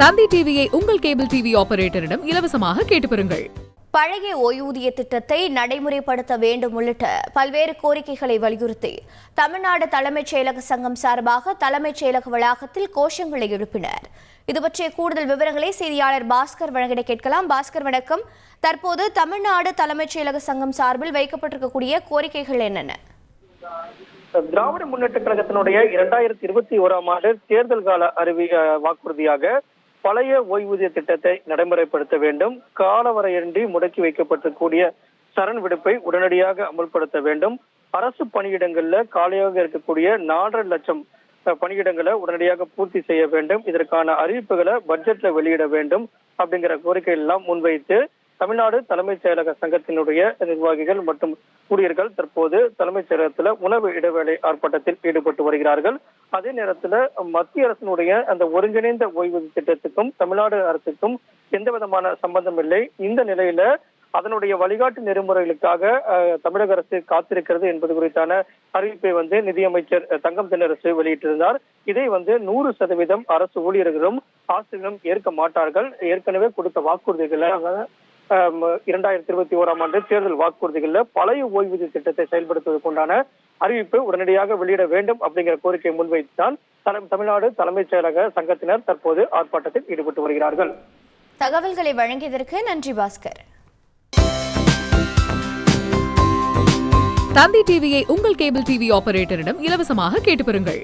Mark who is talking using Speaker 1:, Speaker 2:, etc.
Speaker 1: தந்தி டிவியை உங்கள் cable TV ஆபரேட்டரிடம் இலவசமாக கேட்டு பெறுங்கள்.
Speaker 2: பழைய ஓய்வூதிய திட்டத்தை நடைமுறைப்படுத்த வேண்டும் உள்ளிட்ட பல்வேறு கோரிக்கைகளை வலியுறுத்தி தமிழ்நாடு தலைமைச் செயலக சங்கம் சார்பாக தலைமைச் செயலக வளாகத்தில் கோஷங்களை எழுப்பினர். இது பற்றிய கூடுதல் விவரங்களை செய்தியாளர் பாஸ்கர் வழங்கிட கேட்கலாம். பாஸ்கர் வணக்கம். தற்போது தமிழ்நாடு தலைமைச் செயலக சங்கம் சார்பில் வைக்கப்பட்டிருக்கக்கூடிய கோரிக்கைகள் என்னென்ன?
Speaker 3: திராவிட முன்னேற்ற கழகத்தினுடைய 2021ஆம் ஆண்டு தேர்தல் கால வாக்குறுதியாக பழைய ஓய்வூதிய திட்டத்தை நடைமுறைப்படுத்த வேண்டும், காலவரையின்றி முடக்கி வைக்கப்பட்டிருக்கக்கூடிய சரண் விடுப்பை உடனடியாக அமல்படுத்த வேண்டும், அரசு பணியிடங்கள்ல காலியாக இருக்கக்கூடிய 4.5 லட்சம் பணியிடங்களை உடனடியாக பூர்த்தி செய்ய வேண்டும், இதற்கான அறிவிப்புகளை பட்ஜெட்ல வெளியிட வேண்டும் அப்படிங்கிற கோரிக்கை எல்லாம் முன்வைத்து தமிழ்நாடு தலைமைச் செயலக சங்கத்தினுடைய நிர்வாகிகள் மற்றும் ஊழியர்கள் தற்போது தலைமைச் செயலகத்துல உணவு இடைவேளை ஆர்ப்பாட்டத்தில் ஈடுபட்டு வருகிறார்கள். அதே நேரத்துல மத்திய அரசினுடைய அந்த ஒருங்கிணைந்த ஓய்வூதிய திட்டத்துக்கும் தமிழ்நாடு அரசுக்கும் எந்த விதமான சம்பந்தம் இல்லை. இந்த நிலையில அதனுடைய வழிகாட்டு நெறிமுறைகளுக்காக தமிழக அரசு காத்திருக்கிறது என்பது குறித்தான அறிவிப்பை நிதியமைச்சர் தங்கம் தென்னரசு வெளியிட்டிருந்தார். இதை 100% அரசு ஊழியர்களும் ஆசிரியர்களும் ஏற்க மாட்டார்கள். ஏற்கனவே கொடுத்த வாக்குறுதிகளை 2021ஆம் ஆண்டு தேர்தல் வாக்குறுதிகளில் பழைய ஓய்வூதிய திட்டத்தை செயல்படுத்துவதற்குண்டான அறிவிப்பு உடனடியாக வெளியிட வேண்டும் அப்படிங்கிற கோரிக்கையை முன்வைத்துதான் தமிழ்நாடு தலைமைச் செயலக சங்கத்தினர் தற்போது ஆர்ப்பாட்டத்தில் ஈடுபட்டு வருகிறார்கள்.
Speaker 2: தகவல்களை வழங்கியதற்கு நன்றி பாஸ்கர்.
Speaker 1: தந்தி டிவியை உங்கள் கேபிள் டிவி ஆபரேட்டரிடம் இலவசமாக கேட்டு பெறுங்கள்.